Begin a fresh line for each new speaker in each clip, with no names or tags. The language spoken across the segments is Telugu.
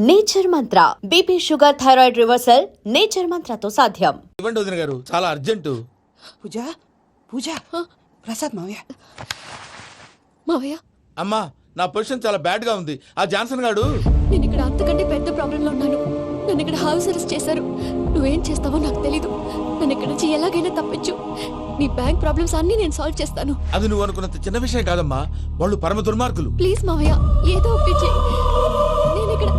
Nature Mantra BP sugar thyroid reversal nature మంత్రతో సాధ్యం.
ఇవ్వండి వదిన గారు, చాలా అర్జెంటు.
పూజ పూజ ప్రసాద్ మావయ్య.
మావయ్య,
అమ్మా, నా పొజిషన్ చాలా బ్యాడ్ గా ఉంది. ఆ జాన్సన్ గాడు
నేను ఇక్కడ అంతకంటే పెద్ద ప్రాబ్లంలో ఉన్నాను. నన్ను ఇక్కడ హౌస్ అరెస్ట్ చేశారు. నువ్వేం చేస్తావో నాకు తెలీదు. నన్ను ఇక్కడ నుంచి ఎలాగైనా తప్పించు. నీ బ్యాంక్ ప్రాబ్లమ్స్ అన్ని నేను సాల్వ్ చేస్తాను.
అది నువ్వు అనుకున్నంత చిన్న విషయం కాదమ్మా. వాళ్ళు పరమ దుర్మార్గులు.
ప్లీజ్ మావయ్య, ఏదో ఒకటి చెయ్యి. నేను ఇక్కడ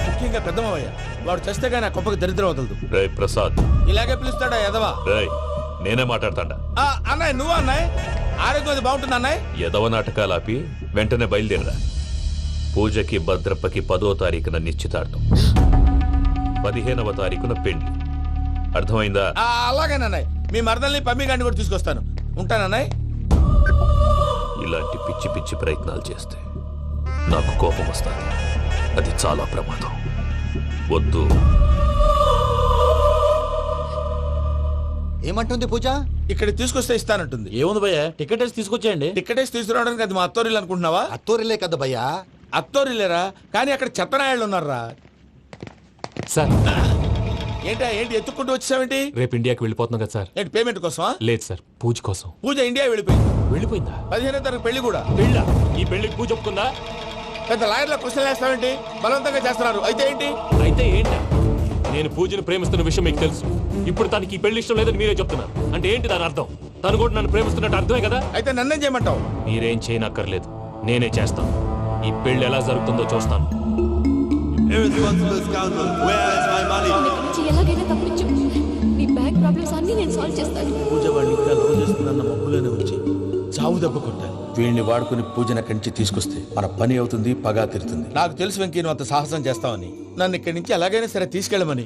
ముఖ్యంగా పెద్దమావయ్య, వాడు చేస్తే గానీ ఆ కొంపకి దరిద్రం వదలదు.
రే ప్రసాద్,
ఇలాగే పిలుస్తాడా ఎదవా?
రేయ్ నేనే మాట్లాడతాడా.
అన్నయ్య, నువ్వు అన్నయ్య, ఆరోగ్యం అది బాగుంటుంది అన్నయ్య.
ఎదవ నాటకాలు ఆపి వెంటనే బయలుదేరరా. పూజకి భద్రప్పకి 10వ తారీఖున నిశ్చితార్థం, 15వ తారీఖున పెళ్లి. అర్థమైందా?
అలాగేనన్నయ్య, మీ మరదల్ని పమ్మి గాండి కూడా తీసుకొస్తాను. ఉంటానన్నయ్య.
ఇలాంటి పిచ్చి పిచ్చి ప్రయత్నాలు చేస్తే నాకు కోపం వస్తుంది. అది చాలా ప్రమాదం. వద్దు.
ఏమంటుంది పూజ?
ఇక్కడ తీసుకొస్తే ఇస్తానంటుంది.
ఏముంది భయ్య, టికెట్ వేసి తీసుకొచ్చేయండి.
టికెట్ వేసి తీసుకురావడానికి అది మా అత్తోరిల్లు అనుకుంటున్నావా?
అత్తూరిలే కదా భయ్యా.
అత్తోరిల్లేరా, కానీ అక్కడ చెత్తనాయాళ్ళు ఉన్నారా.
సార్,
ఏంటి ఎత్తుక్కుంటూ వచ్చావేంటి?
రేపు ఇండియాకి వెళ్ళిపోతున్నాం కదా సార్.
ఏంటి పేమెంట్ కోసమా?
లేదు సార్, పూజ కోసం.
పూజ ఇండియా వెళ్ళిపోయింది.
వెళ్ళిపోయిందా?
15వ తారీఖు పెళ్లి కూడా.
పెళ్ళ? ఈ పెళ్లికి పూజ ఒప్పుకుందా?
పెద్ద లాయర్ల క్వశ్చన్ వేస్తావేంటి? బలవంతంగా చేస్తున్నారు. అయితే ఏంటి?
అయితే ఏంటా? నేను పూజను ప్రేమిస్తున్న విషయం మీకు తెలుసు. ఇప్పుడు తనకి ఈ పెళ్లి ఇష్టం లేదని మీరే చెప్తున్నారు. అంటే ఏంటి దాని అర్థం? తను కూడా నన్ను ప్రేమిస్తున్నట్టు అర్థమే కదా.
అయితే నన్నేం చేయమంటావు?
మీరేం చేయనక్కర్లేదు, నేనే చేస్తాను. ఈ పెళ్లి ఎలా జరుగుతుందో చూస్తాను.
నన్ను ఇక్కడ నుంచి ఎలాగైనా తప్పించు. నీ బ్యాంక్ ప్రాబ్లమ్స్ అన్ని నేను సాల్వ్ చేస్తాను.
పూజ వాడిని ఇంకా లవ్ చేస్తుందన్న మబ్బులోనే ఉంచి చావు దెబ్బ కొట్టాలి. వీళ్ళని వాడుకుని పూజన కంచి తీసుకొస్తే మన పని అవుతుంది, పగా తీరుతుంది. నాకు తెలుసు వెంకీ, నువ్వు అంత సాహసం చేస్తావని. నన్ను ఇక్కడి నుంచి ఎలాగైనా సరే తీసుకెళ్ళమని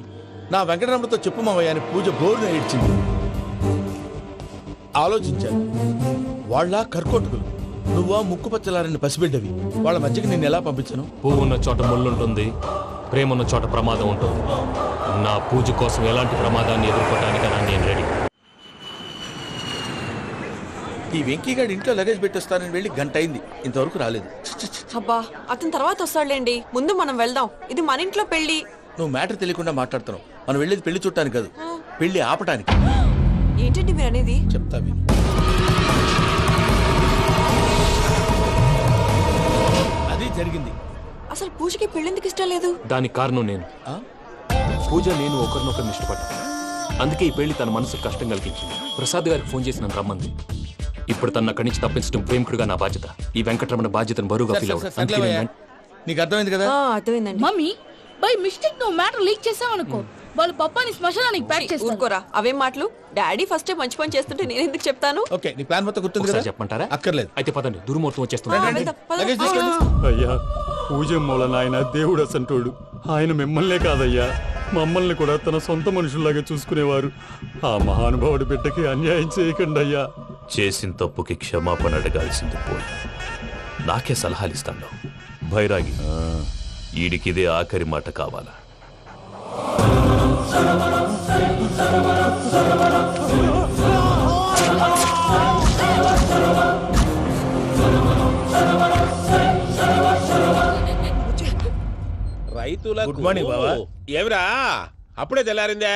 నా వెంకటరమణతో చెప్పు మావయ్య అని పూజ బోరున ఏడ్చింది. ఆలోచించాను. వాళ్ళ కర్కోటకులు, నువ్వా ముక్కు పచ్చలారని పసిబిడ్డవి. వాళ్ళ మధ్యకి నేను ఎలా పంపించను?
పువ్వు ఉన్న చోట ముళ్ళుంటుంది, ప్రేమ ఉన్న చోట ప్రమాదం ఉంటుంది. నా పూజ కోసం ఎలాంటి ప్రమాదాన్ని ఎదుర్కోవడానికైనా నేను రెడీ.
ఈ వెంకీగాడి ఇంట్లో లగేజ్ పెట్టొస్తానని వెళ్ళి గంట అయింది, ఇంతవరకు రాలేదు.
అబ్బా, అతని తర్వాత వస్తాడులేండి. ముందు మనం వెళ్దాం. ఇది మన ఇంట్లో పెళ్లి.
నువ్వు మ్యాటర్ తెలియకుండా మాట్లాడుతున్నావు. మనం వెళ్ళేది పెళ్లి చుట్టానికి కాదు, పెళ్లి ఆపటానికి.
ఏంటండి మీరు అనేది?
చెప్తా విను. అది జరిగింది.
అసలు పూజకి పెళ్ళెందుకు ఇష్టం లేదు?
దానికి కారణం నేను. పూజ నేను ఒకరినొకరిని ఇష్టపడ్డా. అందుకే ఈ పెళ్లి తన మనసుకు కష్టం కలిగించింది. ప్రసాద్ గారికి ఫోన్ చేసి నన్ను రమ్మంది. ఇప్పుడు తన అక్కడి నుంచి తప్పించడం ప్రేమికుడుగా నా బాధ్యత. ఈ వెంకటరమణ బాధ్యతను బరువుగా ఫీల్ అవ్వదు.
నీకు అర్థమైంది కదా?
అర్థమైందండి.
మమ్మీ, బై మిస్టేక్ నువ్వు మ్యాటర్ లీక్ చేసావనుకో, వాళ్ళు పప్పాని శ్మశానానికి ప్యాక్ చేస్తారు.
ఊరుకోరా, అవేం మాటలు. డాడీ ఫస్ట్ మంచి పని చేస్తుంటే నేను ఎందుకు చెప్తాను?
ఓకే, నీ ప్లాన్ మొత్తం గుర్తుంది కదా?
చెప్పమంటారా?
అక్కర్లేదు.
అయితే పదండి, దుర్ముహూర్తం వచ్చేస్తుంది.
వెళ్దాం, పద.
లగేజ్ తీసుకెళ్ళు.
అయ్యా, పూజ మూలన ఆయన దేవుడు అసంటోడు. ఆయన మిమ్మల్నే కాదయ్యా, మమ్మల్ని కూడా తన సొంత మనుషుల్లాగా చూసుకునేవారు. ఆ మహానుభావుడి బిడ్డకి అన్యాయం చేయకండి అయ్యా.
చేసిన తప్పుకి క్షమాపణ అడగాల్సింది పోయి నాకే సలహాలు ఇస్తాను. భైరాగి, ఈడికిదే ఆఖరి మాట కావాలా?
రైతులకు
గుడ్ మార్నింగ్ బావా.
ఏమిరా అప్పుడే తెల్లారిందే?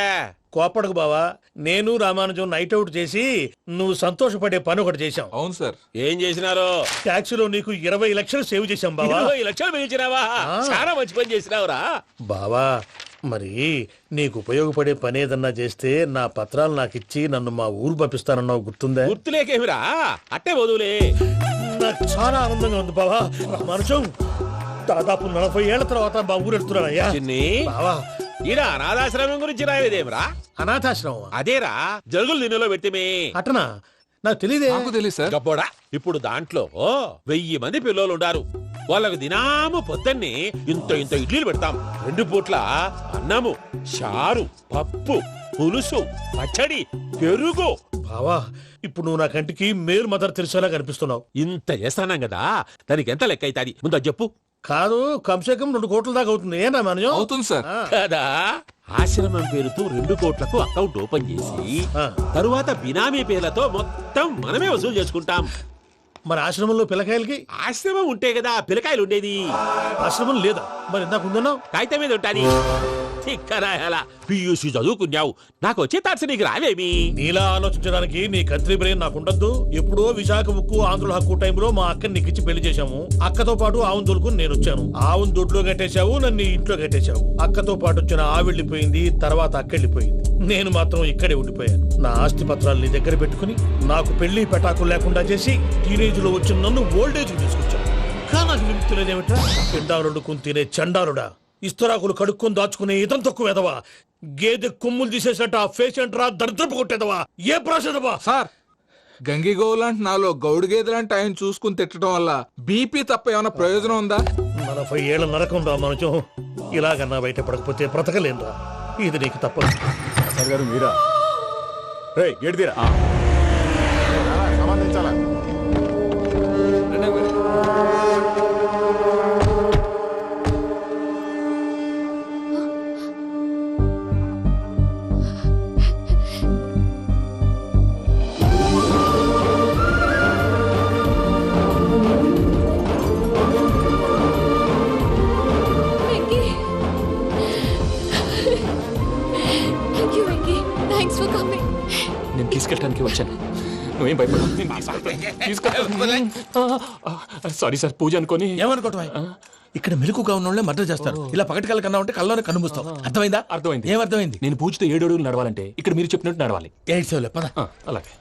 కోపడకు బావా, నేను రామానుజం నైట్ అవుట్ చేసి నువ్వు సంతోషపడే పని ఒకటి చేశాం.
అవును సార్.
ఏం చేసినారు?
ట్యాక్సీలో నీకు 20 లక్షలు సేవ్ చేశాం బావా.
20 లక్షలు మిగిల్చినావా? చాలా మంచి పని చేసినావురా
బావా, మరి నీకు ఉపయోగపడే పని ఏదన్నా చేస్తే నా పత్రాలు నాకు ఇచ్చి నన్ను మా ఊరు పంపిస్తానన్నావు, గుర్తుందా?
గుర్తులేకేమిరా, అట్టే వదులే.
నాకు చాలా ఆనందంగా ఉంది బావా. రామానుజం, దాదాపు 40 ఏళ్ల తర్వాత మా ఊరు ఎడుతున్నానయ్యా.
చిన్ని,
బావా,
ఈడ అనాథాశ్రమం గురించి రాయలేదేమిరా?
అనాథాశ్రమం
అదేరా, జరుగులు దీనిలో పెట్టిమే.
అటనా? నాకు తెలియదే.
తెలియదు సార్.
గబ్బోడా, ఇప్పుడు దాంట్లో 1000 మంది పిల్లలు ఉండారు. వాళ్ళకు దినాము పొద్దున్నే ఇంత ఇంత ఇడ్లీలు పెడతాం. 2 పూట్ల అన్నము, చారు, పప్పు, పులుసు, పచ్చడి, పెరుగు.
బావా, ఇప్పుడు నువ్వు నా కంటికి మేరు మదర్ తెలిసేలా కనిపిస్తున్నావు.
ఇంత చేస్తానం కదా, దానికి ఎంత లెక్క అవుతుంది ముందు అది చెప్పు.
కాదు, కంసే కం 2 కోట్ల దాకా అవుతుంది. ఏనా మనజం?
అవుతుంది సార్.
కదా, ఆశ్రమం పేరుతో 2 కోట్లకు అకౌంట్ ఓపెన్ చేసి తరువాత బినామీ పేర్లతో మొత్తం మనమే వసూలు చేసుకుంటాం.
మరి ఆశ్రమంలో పిల్లకాయలకి
ఆశ్రమం ఉంటే కదా పిల్లకాయలు ఉండేది.
ఆశ్రమం లేదా? మరి ఇందాక ఉందన్నావు.
కాగితం మీద ఉంటాది. తిక్కరాయాల పియూసి చదువుకున్నావు, నాకు వచ్చే తాట్స్ నీకు రావేమి?
నీలా ఆలోచించడానికి నీ కత్రి బ్రెయిన్ నాకు ఉండద్దు. ఎప్పుడో విశాఖ ఉక్కు ఆంధ్రుల హక్కు టైంలో మా అక్కని నీకిచ్చి పెళ్లి చేశాము. అక్కతో పాటు ఆవును దొడుకుని నేను వచ్చాను. ఆవును దొడ్లో కట్టేశావు, నన్ను ఇంట్లో కట్టేశావు. అక్కతో పాటు వచ్చిన ఆవిళ్ళిపోయింది, తర్వాత అక్కెళ్ళిపోయింది. నేను మాత్రం ఇక్కడే ఉండిపోయాను. నా ఆస్తి పత్రాలు నీ దగ్గర పెట్టుకుని నాకు పెళ్లి పెటాకులు లేకుండా చేసి టీనేజ్ లో వచ్చిన నన్ను ఓల్డేజ్ తీసుకొచ్చాను. కానీ నాకు విముక్తి లేదేమిట్రా? పిండారుడుకుని తినే చండారుడా, ఇస్తరాకులు కడుక్కొని దాచుకునే ఇతం తక్కువ ఎదవా, గేదె కొమ్ములు తీసేసట ఆ పేషెంట్ రా దరిద్రపు కొట్టేదవా, ఏ ప్రాసెదవా?
సార్ గంగిగోవులాంటి నాలో గౌడు గేదెలాంటి ఆయన చూసుకుని తిట్టడం వల్ల బీపీ తప్ప ఏమైనా ప్రయోజనం ఉందా?
40 ఏళ్ల నరకం రా మనుషం. ఇలాగన్నా బయట పడకపోతే బ్రతకలేనురా. ఇది నీకు తప్పదు.
గారు మీరా? గేట్ తీరా. సంబంధించాలా?
Venky, thank you Venky, thanks for coming.
నేను తీసుకెళ్ళడానికి వచ్చాను, నువ్వేం భయపడవు. సారీ సార్, పూజ అనుకొని.
ఏమనుకోవటం? ఇక్కడ మెలకుగా ఉన్న వాళ్ళే మర్డర్ చేస్తారు. ఇలా పగటి కళ్ళ కన్నా ఉంటే కళ్ళలోనే కనుమూస్తావు. అర్థమైందా?
అర్థమైంది.
ఏమర్థమైంది?
నేను పూజతో 7 అడుగులు నడవాలంటే ఇక్కడ మీరు చెప్పినట్టు నడవాలి.
8 సేవలే పద.
అలాగే.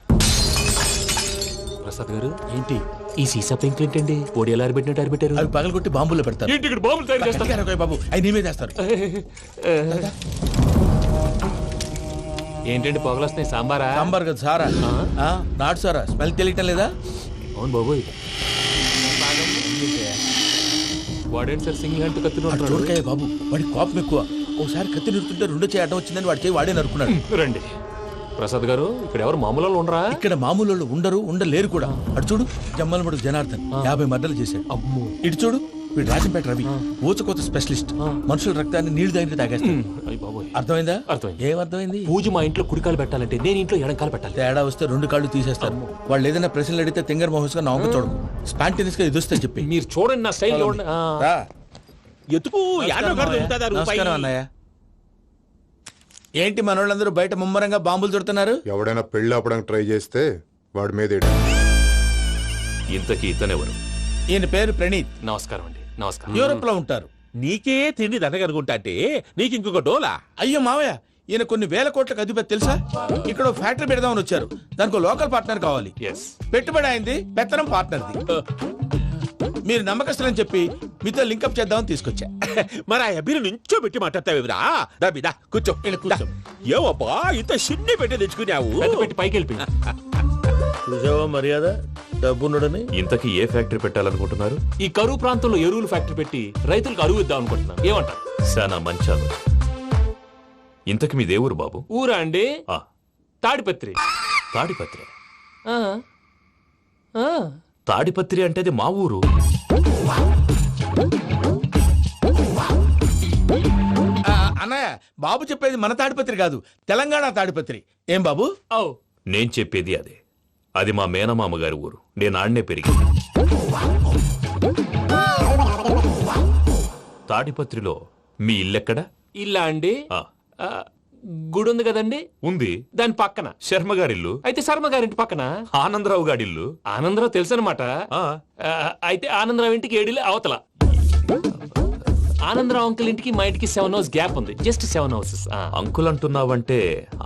ప్రసాద్ గారు, ఏంటి ఈ సీసా పెంకులు ఏంటండి? ఓడి ఎలా అరబెట్టినట్టు అరబెట్టారు?
అవి పగలగొట్టి బాంబుల్లో పెడతారు.
ఏంటి ఇక్కడ బాంబులు తయారు చేస్తారు?
గట్టిగా బాబు, అవి నీమే చేస్తారు.
ఏంటండి పొగలొస్తున్నాయి? సాంబారా?
సాంబార్ కదా సారా. నాటు సారా. స్మెల్ తెలియటం లేదా?
అవును బాబోయ్. వాడేంటి సార్ సింగిల్ హ్యాండ్ కత్తి
వాడు చూడకాయ బాబు, వాడి కోపం ఎక్కువ. ఒకసారి కత్తి నిరుతుంటే 2 చేయి అడ్డం వచ్చిందని వాడి చేయి వాడే నరుకున్నాడు.
రండి ప్రసాద్ గారు, ఇక్కడ ఎవరు మామూలు వాళ్ళు ఉండరా?
ఇక్కడ మామూలు వాళ్ళు ఉండరు, ఉండలేరు కూడా. అటు చూడు, జమ్మలమడు జనార్దన్ 50 మర్డర్లు చేశాడు.
అమ్మో.
ఇటు చూడు, వీడు రాజంపేట రవి ఊచకోత స్పెషలిస్ట్. మనుషుల రక్తాన్ని నీళ్లు దగ్గర తాగేస్తాడు. అర్థమైందా?
అర్థమైంది.
ఏమర్థమైంది?
పూజ మా ఇంట్లో కుడికాలు పెట్టాలంటే నేను ఇంట్లో ఎడంకాలు పెట్టాలి.
తేడా వస్తే 2 కాళ్ళు తీసేస్తారు. వాళ్ళు ఏదైనా ప్రశ్నలు అడిగితే తింగర్ మహోస్ గా నవ్వు చూడకు. స్పాంటినియస్ గా ఎదుస్తా చెప్పి.
మీరు చూడండి నా స్టైల్ చూడండి.
ఎతుకు
నమస్కారం అన్నయ్య. ఏంటి మనోళ్ళందరూ బయట ముమ్మరంగా బాంబులు దొరుకుతున్నారు?
ఎవడైనా పెళ్లి ఆపడానికి ట్రై చేస్తే వాడి మీద
ఇంతకీ ఇతనెవరు?
ఈయన పేరు ప్రణీత్.
నమస్కారం అండి. నమస్కారం.
యూరోప్ లో ఉంటారు.
నీకే తిండి దండగనుకుంటా అంటే నీకు ఇంకొక డోలా?
అయ్యో మావయ్య, ఈయన కొన్ని వేల కోట్లకు అధిపతి తెలుసా? ఇక్కడ ఫ్యాక్టరీ పెడదామని వచ్చారు. దానికి లోకల్ పార్ట్నర్ కావాలి. పెట్టుబడి అయింది, పెత్తనం పార్ట్నర్ది. మీరు నమ్మకస్తులని చెప్పి మీతో లింకప్ చేద్దామని తీసుకొచ్చా.
మరి ఆ అబ్బిని నుంచో పెట్టి మాట్లాడతావురా? దాబిదా కూర్చో. ఏవబ్బా ఇంత సిన్ని పెట్టి తెచ్చుకున్నావు?
పెట్టి పైకి వెళ్ళి
చూసావా మర్యాద, డబ్బున్నడని.
ఇంతకీ ఏ ఫ్యాక్టరీ పెట్టాలనుకుంటున్నారు?
ఈ కరువు ప్రాంతంలో ఎరువులు ఫ్యాక్టరీ పెట్టి రైతులకు అరువు ఇద్దాం అనుకుంటున్నాను. ఏమంటారు?
శానా మంచాలు. ఇంతకి మీ దేవురు బాబు?
ఊరా అండి? తాడిపత్రి.
తాడిపత్రి? తాడిపత్రి అంటే అది మా ఊరు.
అన్నయ్య, బాబు చెప్పేది మన తాడిపత్రి కాదు, తెలంగాణ తాడిపత్రి. ఏం బాబు?
నేను చెప్పేది అదే. అది మా మేనమామ గారి ఊరు. నేను ఆడనే పెరిగింది. తాడిపత్రిలో మీ ఇల్లెక్కడ?
ఇల్లా అండి? గుడి ఉంది కదండి?
ఉంది.
దాని పక్కన
శర్మ గారిల్లు.
అయితే శర్మ గారింటి పక్కన
ఆనందరావు గారిల్లు.
ఆనందరావు తెలుసు అనమాట. అయితే ఆనందరావు ఇంటికి 7 అవతల. ఆనందరావు అంకుల్ ఇంటికి మా ఇంటికి 7 హౌస్ గ్యాప్ ఉంది. Just 7 houses.
అంకుల్ అంటున్నావంటే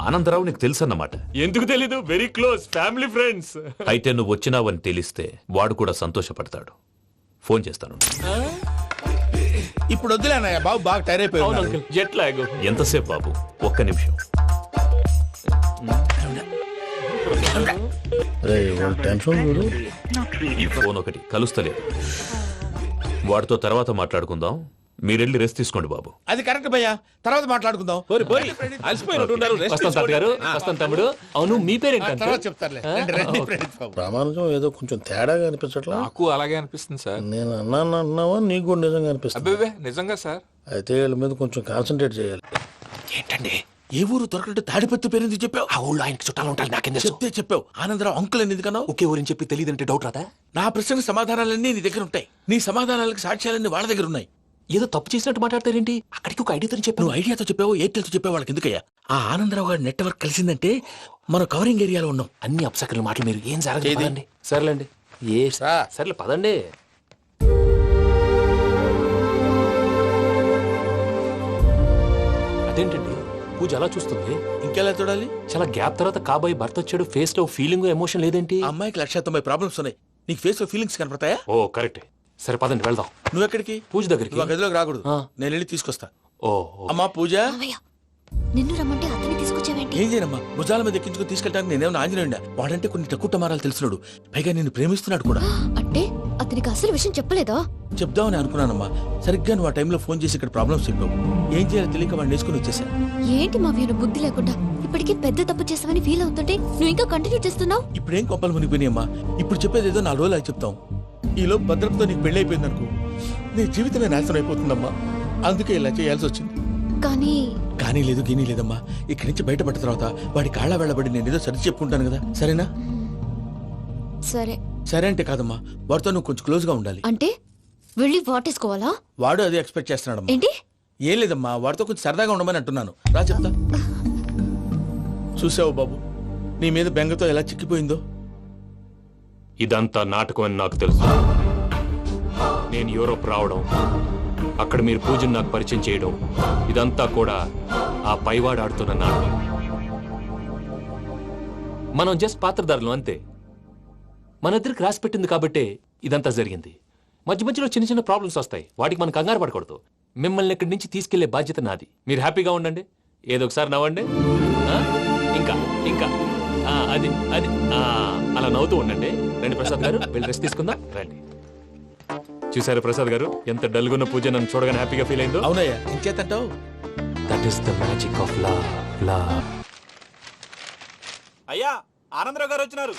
ఆనందరావు నీకు తెలుసు అన్నమాట.
ఎందుకు తెలీదు? Very close family friends.
అయితే నువ్వు వచ్చినావని తెలిస్తే వాడు కూడా సంతోషపడతాడు. ఫోన్ చేస్తాను.
ఇప్పుడు వద్దులే అన్నయ్య, బాబు బాగా టైర్ అయిపోయాడు.
Jet lag.
ఎంతసేపు బాబు? ఒక్క నిమిషం. ఈ ఫోన్ ఒకటి కలుస్తలేదు. వాడితో తర్వాత మాట్లాడుకుందాం. మీరెళ్ళి రెస్ట్ తీసుకోండి బాబు.
అది కరెక్ట్ భయ్యా, తర్వాత మాట్లాడుకుందాం.
వస్తాను తమ్ముడు. అవును, మీ పేరేంటి?
ప్రామాణికం ఏదో కొంచెం తేడాగా అనిపించట్లా?
నాకు అలాగే అనిపిస్తుంది సార్.
నేను అన్నావా నీకు కూడా నిజంగా అనిపిస్తుంది?
నిజంగా సార్.
అయితే వీళ్ళ మీద కొంచెం కాన్సన్ట్రేట్ చేయాలి.
ఏంటండి
ఏ ఊరు దొరకట్టు తాడిపత్రి పేరు ఎందుకు చెప్పావు?
ఆ ఊళ్ళో ఆయనకి చుట్టాలు ఉంటారు, నాకేం తెలుసు?
చెప్తే చెప్పావు. ఆనందరావు అంకుల్ అని ఎందుకన్నావు?
ఒకే ఊరిని చెప్పి తెలియదంటే డౌట్ రాదా?
నా ప్రశ్నకు సమాధానాలన్నీ నీ దగ్గర ఉంటాయి. నీ సమాధానాలకు సాక్ష్యాలన్నీ వాళ్ళ దగ్గర ఉన్నాయి.
ఏదో తప్పు చేసినట్టు మాట్లాడతారేంటి? అక్కడికి ఒక ఐడియాతో చెప్పాను.
నువ్వు ఐడియాతో చెప్పావు, ఎయిర్టెల్తో చెప్పావు, వాళ్ళకి ఎందుకయ్యా? ఆ ఆనందరావు గారి నెట్వర్క్ కలిసిందంటే మనం కవరింగ్ ఏరియాలో ఉన్నాం.
అన్ని అప్సకర్ల మాటలు మీరు ఏం జరగదండి. సర్లేండి, సర్లే పదండి. అదేంటండి పూజ అలా చూస్తుంది?
ఇంకెలా చూడాలి?
చాలా గ్యాప్ తర్వాత కాబోయే భర్త వచ్చాడు, ఫేస్ లో ఫీలింగ్ ఎమోషన్ లేదేంటి?
ఆ అమ్మాయికి 190 ప్రాబ్లమ్స్ ఉన్నాయి. నీకు ఫేస్ లో ఫీలింగ్స్ కనపడతాయా?
ఓ కరెక్ట్. సరే పదండి వెళ్దాం.
నువ్వు ఎక్కడికి?
పూజ దగ్గరికి.
నువ్వు ఆ గదిలోకి రాకూడదు, నేను వెళ్ళి తీసుకొస్తా.
ఓ
అమ్మా పూజ,
నిన్ను రమ్మంటే అతన్ని తీసుకొచ్చావేంటి?
ఏం చేయనమ్మా, భుజాల మీద ఎక్కించుకుని తీసుకెళ్ళడానికి నేనేమన్నా ఆంజనేయుడా? వాడంటే కొన్ని తక్కువ టమారాలు తెలిసినాడు, పైగా నేను ప్రేమిస్తున్నాడు కూడా.
అంటే అతనికి అసలు విషయం చెప్పలేదా?
చెప్దామని అనుకున్నానమ్మా, సరిగ్గా నువ్వు ఆ టైంలో ఫోన్ చేసి ఇక్కడ ప్రాబ్లమ్స్ చెప్పావు. ఏం చేయాలో తెలియక వాడిని వేసుకుని వచ్చేసా.
ఏంటి మా వీరు బుద్ధి లేకుండా ఇప్పటికీ పెద్ద తప్పు చేసావని ఫీల్ అవుతుంటే నువ్వు ఇంకా కంటిన్యూ చేస్తున్నావు?
ఇప్పుడేం కొప్పలు మునిగిపోయినాయమ్మా, ఇప్పుడు చెప్పేది ఏదో 4 రోజులు చెప్తాం. ఈలో భద్రతతో నీకు పెళ్లి అయిపోయింది అనుకో, నీ జీవితమే నాశనం అయిపోతుందమ్మా. అందుకే ఇలా చేయాల్సి వచ్చింది.
కానీ
లేదు గీనీ లేదమ్మా. ఇక్కడి నుంచి బయటపడ్డ తర్వాత వాడి కాళ్ళ వెళ్ళబడి నేను ఏదో సరి చెప్పుకుంటాను కదా, సరేనా?
సరే
సరే అంటే కాదమ్మా, వాడితో నువ్వు కొంచెం క్లోజ్ గా ఉండాలి.
అంటే వెళ్ళి వాటేసుకోవాలా?
వాడు అదే ఎక్స్పెక్ట్ చేస్తున్నాడమ్మా.
ఏంటి?
ఏం లేదమ్మా, వాడితో కొంచెం సరదాగా ఉండమని అంటున్నాను. రా చెప్తా. చూసావు బాబు, నీ మీద బెంగతో ఎలా చిక్కిపోయిందో.
ఇదంతా నాటకం అని నాకు తెలుసు. నేను యూరోప్ రావడం, అక్కడ మీరు పూజను నాకు పరిచయం చేయడం, ఇదంతా కూడా ఆ పైవాడు ఆడుతున్న నాటకం. మనం జస్ట్ పాత్రధారులు అంతే. మన ఇద్దరికి రాసి పెట్టింది కాబట్టే ఇదంతా జరిగింది. మధ్య మధ్యలో చిన్న చిన్న ప్రాబ్లమ్స్ వస్తాయి, వాటికి మనం కంగారు పడకూడదు. మిమ్మల్ని ఇక్కడి నుంచి తీసుకెళ్లే బాధ్యత నాది. మీరు హ్యాపీగా ఉండండి, ఏదో ఒకసారి నవ్వండి. ఇంకా ఇంకా అది అది అలా నవ్వుతూ ఉండండి. రండి ప్రసాద్ గారు, వెళ్ళి రెస్ట్ తీసుకుందాం. రండి. చూసారా ప్రసాద్ గారు, ఎంత డల్గున్న పూజ నన్ను చూడగానే హ్యాపీగా ఫీల్ అయిందో?
అవునయ్యా, ఇంకేతంటావు?
That is the magic of love.
అయ్యా ఆనందరావు గారు వచ్చినారు.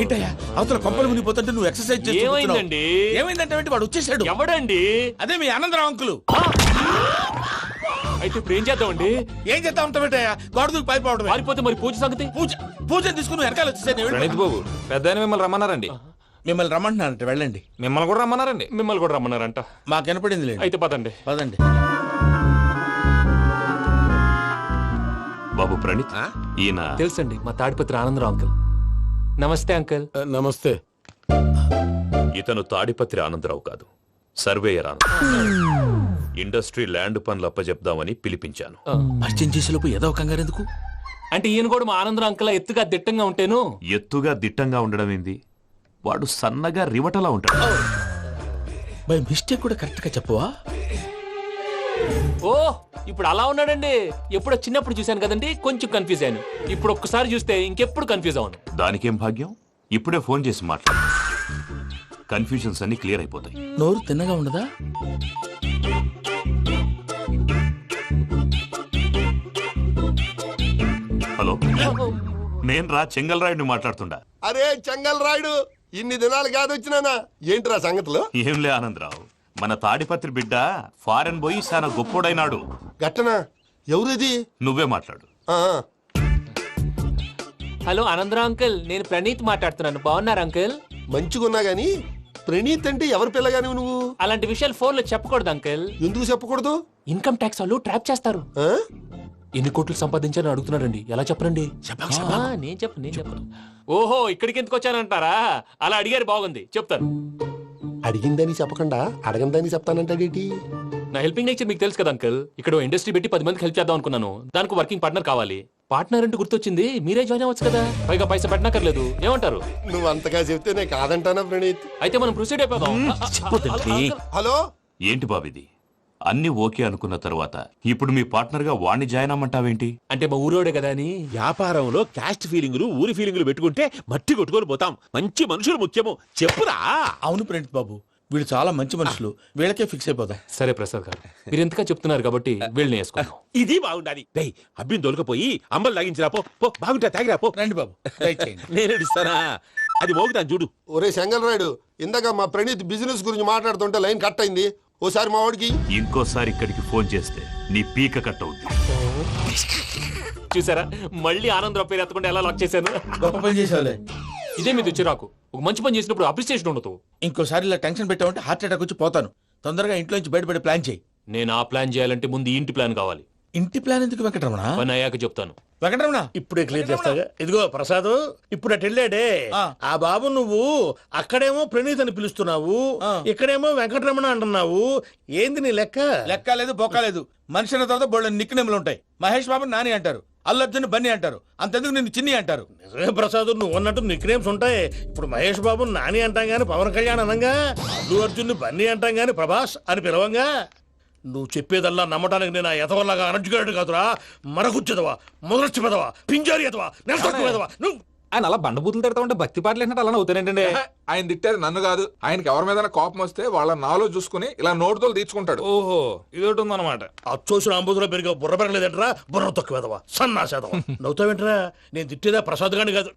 ఏంటయ్యా అవతల కొంపలు మునిగిపోతుంటే నువ్వు ఎక్సర్సైజ్ చేస్తున్నావు?
ఏమైందండి?
ఏమైందంటే వాడు వచ్చేసాడు.
ఎవడండి?
అదే మీ ఆనందరావు అంకులు.
అయితే ఇప్పుడు ఏం చేద్దామండి?
ఏం చేద్దాం ఉంటావేటయ్యా, గోడ దూకి పైపోవడం.
పారిపోతే మరి పూజ సంగతి?
పూజ తీసుకుని వెనకాల వచ్చేసాను.
ప్రణీత్ బాబు, పెద్ద మిమ్మల్ని రమ్మన్నారండి.
మిమ్మల్ని రమ్మంటున్నారంట, వెళ్ళండి.
మిమ్మల్ని కూడా రమ్మన్నారండి.
మిమ్మల్ని కూడా రమ్మన్నారంట.
మాకు వినపడింది లేదు.
అయితే పదండి.
పదండి.
బాబు ప్రణీత్, ఈయన
తెలుసండి, మా తాడిపత్రి ఆనందరావు అంకుల్. నమస్తే అంకుల్.
నమస్తే.
ఇతను తాడిపత్రి ఆనందరావు కాదు, సర్వేయర్ ఆనందరావు. ఇండస్ట్రీ ల్యాండ్ పనులు అప్పచెప్దామని పిలిపించాను.
పరిచయం చేసేలోపు ఏదో కంగారు ఎందుకు?
అంటే ఈయన కూడా మా ఆనందరావు అంకుల్ ఎత్తుగా దిట్టంగా ఉంటేను.
ఎత్తుగా దిట్టంగా ఉండడం ఏంది, వాడు సన్నగా రివటలా ఉంటాడు.
బై మిస్టేక్ కూడా కరెక్ట్ గా చెప్పవా?
ఓ ఇప్పుడు అలా ఉన్నాడండి. ఎప్పుడో చిన్నప్పుడు చూశాను కదండి, కొంచెం కన్ఫ్యూజ్ అయ్యాను. ఇప్పుడు ఒక్కసారి చూస్తే ఇంకెప్పుడు కన్ఫ్యూజ్ అవ్వను.
దానికేం భాగ్యం, ఇప్పుడే ఫోన్ చేసి మాట్లాడు, కన్ఫ్యూజన్స్ అన్ని క్లియర్ అయిపోతాయి.
నోరు తిన్నగా ఉండదా?
హలో, నేను రా చెంగల్ రాయుడిని మాట్లాడుతుండా.
అరే చెంగల్ రాయుడు, ఇన్ని దినాలు కాదు వచ్చినానా? ఏంట్రా సంగతులు?
ఏంలే ఆనందరావు, మన తాడిపత్రి బిడ్డ ఫారెన్ పోయి చాలా గొప్పోడైనాడు.
గట్టనా? ఎవరిది?
నువ్వే మాట్లాడు.
హలో ఆనందరావు అంకుల్, నేను ప్రణీత్ మాట్లాడుతున్నాను. బాగున్నారు అంకుల్?
మంచిగున్నా గాని ప్రణీత్ అంటే ఎవరి పిల్లగాని నువ్వు?
అలాంటి విషయాలు ఫోన్ లో చెప్పకూడదు అంకుల్.
ఎందుకు చెప్పకూడదు?
ఇన్కమ్ ట్యాక్స్ వాళ్ళు ట్రాప్ చేస్తారు. ఎన్ని కోట్లు సంపాదించాలని అడుగుతున్నారండి, ఎలా చెప్పరండి? నేను చెప్పను. ఓహో, ఇక్కడికి ఎందుకు వచ్చానంటారా? అలా అడిగారు, బాగుంది, చెప్తాను.
అడిగిందని చెప్పకుండా అడగందని చెప్తానంటాడేటి?
నా హెల్పింగ్ నేచర్ మీకు తెలుసు కదా అంకుల్. ఇక్కడ ఇండస్ట్రీ పెట్టి 10 మందికి హెల్ప్ చేద్దాం అనుకున్నాను. దానికి వర్కింగ్ పార్ట్నర్ కావాలి. పార్ట్నర్ అంటే గుర్తొచ్చింది, మీరే జాయిన్ అవ్వచ్చు కదా, పైగా పైసా పెట్టనక్కర్లేదు. ఏమంటారు?
నువ్వు అంతగా చెప్తే నేను కాదంటానా ప్రణీత్?
అయితే మనం ప్రొసీడ్ అయిపోదాం.
హలో,
ఏంటి బాబిది? అన్ని ఓకే అనుకున్న తర్వాత ఇప్పుడు మీ పార్ట్నర్ గా వాణ్ణి జాయిన్ అమ్మంటావేంటి?
అంటే మా ఊరోడే కదా అని.
వ్యాపారంలో క్యాస్ట్ ఫీలింగులు, ఊరి ఫీలింగులు పెట్టుకుంటే మట్టి కొట్టుకొని పోతాం. మంచి మనుషులు ముఖ్యము, చెప్పురా.
అవును ప్రణీత్ బాబు, వీళ్ళు చాలా మంచి మనుషులు, వీళ్ళకే ఫిక్స్ అయిపోతా.
సరే ప్రసాద్ గారు, మీరు ఎంతగా చెప్తున్నారు కాబట్టి వీళ్ళని వేసుకుందాం.
ఇది బాగుండాలి. డై అబ్బిని దొలకపోయి అంబలు తాగించిరా పో. బాగుంటా, తాగిరా పో.
రండి బాబు,
నేను ఇస్తానా? అది మోగుతాను చూడు.
ఒరే చెంగల్ రాయుడు, ఇందాక మా ప్రణీత్ బిజినెస్ గురించి మాట్లాడుతుంటే లైన్ కట్ అయింది. ఓసారి మా వాడికి
ఇంకోసారి ఇక్కడికి ఫోన్ చేస్తే నీ పీక కట్ అవుద్ది.
చూసారా మళ్ళీ ఆనందరావు పేరు ఎత్తకుండా ఎలా లాక్ చేశాను.
గొప్ప పని చేసేవాళ్ళే.
ఇదే మీ చిరాకు. ఒక మంచి పని చేసినప్పుడు అప్రిసియేషన్ ఉండదు.
ఇంకోసారి ఇలా టెన్షన్ పెట్టామంటే హార్ట్ అటాక్ వచ్చి పోతాను. తొందరగా ఇంట్లో నుంచి బయటపడే ప్లాన్ చేయి.
నేను ఆ ప్లాన్ చేయాలంటే ముందు ఇంటి ప్లాన్ కావాలి.
ఇంటి ప్లాన్ ఎందుకు వెంకటరమణ?
పని అయ్యాక చెప్తాను.
వెంకటరమణ
ఇప్పుడే క్లియర్ చేస్తాగా. ఇదిగో ప్రసాద్, ఇప్పుడు అటు వెళ్ళాడే ఆ బాబు, నువ్వు అక్కడేమో ప్రణీత్ అని పిలుస్తున్నావు, ఇక్కడేమో వెంకటరమణ అంటున్నావు. ఏంది నీ లెక్క?
లెక్క లేదు, బొక్క లేదు. మనిషి అన్న తర్వాత బోళ్ళ నిక్నెములు ఉంటాయి. మహేష్ బాబు నాని అంటారు, అల్లు అర్జున్ బన్నీ అంటారు, అంతెందుకు నిన్ను చిన్ని అంటారు.
నిజమే ప్రసాద్, నువ్వు అన్నట్టు నిక్నేమ్స్ ఉంటాయి. ఇప్పుడు మహేష్ బాబు నాని అంటాం గాని పవన్ కళ్యాణ్ అనంగా, అల్లు అర్జున్ బన్నీ అంటాం గాని ప్రభాస్ అని పిలవంగా. నువ్వు చెప్పేదల్లా నమ్మటానికి నేను ఎతవల్లాగా అనర్జుకేటెడ్ కాదురా. మరగుచ్చదవా, మొదలచ్చి పెదవా, పింజారి ఎదవా, నెలసొక్కుదవా నువ్వు.
ఆయన అలా బండబూతులు తిడతా ఉంటే భక్తి పాటలు ఏంటంటే అలా అవుతానంటే.
ఆయన తిట్టేది నన్ను కాదు. ఆయనకి ఎవరి మీద కోపం వస్తే వాళ్ళ నాలో చూసుకుని ఇలా నోటుతో తీర్చుకుంటాడు.
ఓహో, ఇదొకటి ఉందన్నమాట.
అచ్చోసిన అంబుధులో పెరిగా బుర్ర పెరగలేదంటరా, బుర్ర తొక్కువేదవా, సన్నాసేదవా. నవ్వుతావేంట్రా? నేను తిట్టేదా ప్రసాద్ గాని కాదు,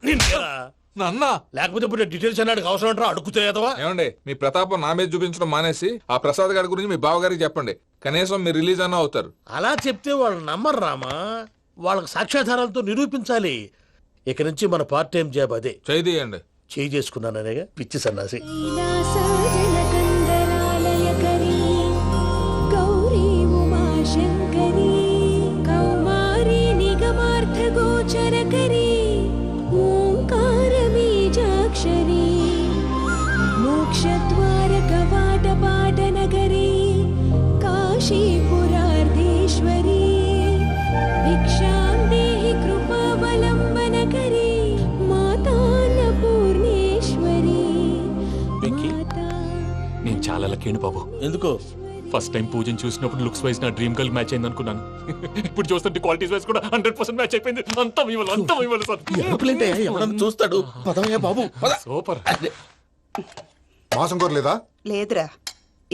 నన్నా.
లేకపోతే ఇప్పుడు డీటెయిల్స్ అన్నాడు అవసరం అంటారా? అడుగుతాయేదవా.
ఏమండి, మీ ప్రతాపం నా మీద చూపించడం మానేసి ఆ ప్రసాద్ గారి గురించి మీ బావగారికి చెప్పండి. కనీసం మీరు రిలీజ్ అన్న అవుతారు.
అలా చెప్తే వాళ్ళు నమ్మరు రామా. వాళ్ళకి సాక్ష్యాధారాలతో నిరూపించాలి. ఇక నుంచి మన పార్ట్ టైం జాబ్ అదే.
చేయండి.
చేయి చేసుకున్నాననేగా పిచ్చి సన్నాసి.
మోక్షద్వార కవాట పాట నగరీ కాశీపురార్ధేశ్వరీ భిక్షాం దేహి కృపావలంబనకరీ మాతాన్నపూర్ణేశ్వరీ.
నేను చాలా లక్కీని బాబు.
ఎందుకో?
ఫస్ట్ టైం పూజను చూసినప్పుడు లుక్స్ వైజ్ నా డ్రీమ్ గర్ల్ మ్యాచ్ అయింది అనుకున్నాను. ఇప్పుడు చూస్తుంటే క్వాలిటీస్ వైజ్ కూడా 100% మ్యాచ్ అయిపోయింది. అంతా మీ వల్ల, అంతా మీ వల్ల సార్.
ఎవడన్నా చూస్తాడు. పదవయ్యా బాబు,
సూపర్.
మాసం కోరలేదా?
లేదురా,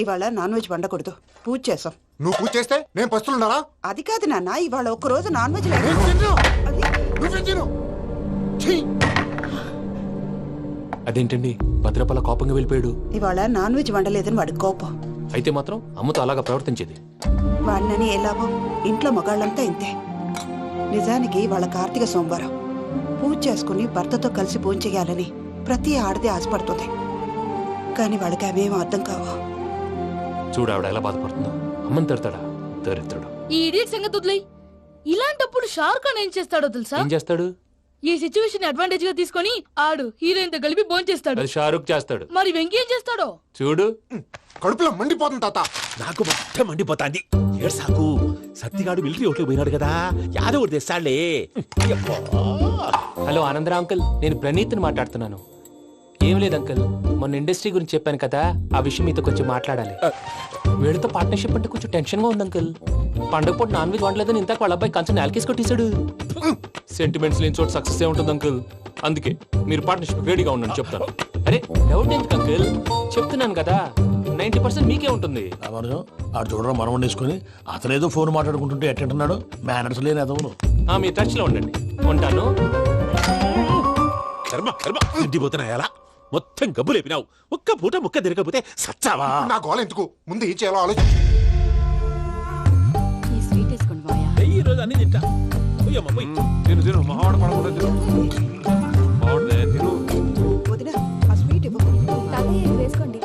ఇవాళ నాన్ వెజ్ వండకూడదు. పూజ చేసాం.
నువ్వు పూజ చేస్తే నేను పస్తులున్నారా?
అది కాదు నాన్న, ఇవాళ ఒక్క రోజు నాన్ వెజ్ లేదు.
అదేంటండి భద్రపల కోపంగా వెళ్ళిపోయాడు?
ఇవాళ నాన్ వెజ్ వండలేదని వాడి కోపం.
అయితే మాత్రం అమ్మతో అలాగా ప్రవర్తించేది.
వాడినని ఎలాగో ఇంట్లో మగాళ్ళంతా ఇంతే. నిజానికి వాళ్ళ కార్తీక సోమవారం పూజ చేసుకుని భర్తతో కలిసి పూజ చేయాలని ప్రతి ఆడది ఆశపడుతుంది. కానీ వాళ్ళకి అవేమో అర్థం కావు.
చూడు ఆవిడ ఎలా బాధపడుతుందో. అమ్మని తిడతాడా దరిద్రుడు.
ఈ ఇడియట్ సంగతి వదిలేయ్. ఇలాంటప్పుడు షారుఖ్ ఖాన్ ఏం చేస్తాడో తెలుసా?
ఏం చేస్తాడు?
ఈ సిచ్యువేషన్ అడ్వాంటేజ్ గా తీసుకొని ఆడు హీరోయిన్ తో కలిపి బోన్ చేస్తాడు.
అది షారుఖ్ చేస్తాడు.
మరి వెంకీ ఏం చేస్తాడో
చూడు.
కడుపులో మండిపోతుంది తాత.
నాకు మొత్తం మండిపోతాంది. ఏడు సాకు సత్తిగాడు మిలిటరీ ఓట్లు పోయినాడు కదా, యాదవ్ తెస్తాడులే.
హలో ఆనందరావు అంకుల్, నేను ప్రణీత్ని మాట్లాడుతున్నాను. ఏం లేదు అంకుల్, మొన్న ఇండస్ట్రీ గురించి చెప్పాను కదా, ఆ విషయం మీతో కొంచెం మాట్లాడాలి. వీడితో పార్ట్నర్షిప్ అంటే కొంచెం టెన్షన్ గా ఉంది అంకుల్. పండగ పూట నాన్ వెజ్ వండలేదని ఇంతకు వాళ్ళ అబ్బాయి కంచెం నేలకేసి కొట్టేశాడు. సెంటిమెంట్స్ లేని చోట సక్సెస్ ఏ ఉంటుంది అంకుల్. అందుకే మీరు పార్ట్నర్షిప్ రెడీగా ఉండండి చెప్తాను. అరే డౌట్ ఎందుకు అంకుల్, చెప్తున్నాను కదా 90% మీకే ఉంటుంది.
ఆడు చూడడం మనం వండేసుకుని అతనేదో ఫోన్ మాట్లాడుకుంటుంటే ఎట్టంటున్నాడు. మేనర్స్ లేని అదవును.
మీ టచ్ లో ఉండండి. ఉంటాను.
కర్మ కర్మ తిండిపోతున్నాయా? మొత్తం గబ్బు లేపినావు. ఒక్క పూట ముక్క తిరగకపోతే సచ్చావా?
నా గోల ఎందుకు, ముందు ఏం చేయాలో ఆలోచించు.
ఈ స్వీట్ వేసుకోండి బాయా.
ఈ రోజు అన్ని తింటా. పోయమ్మ పోయి.
తిను తిను, మహావాడ పడకుండా తిను. బాగుండే తిను.
వదిన, ఆ స్వీట్ ఇవ్వు.
తాతయ్య ఇది వేసుకోండి.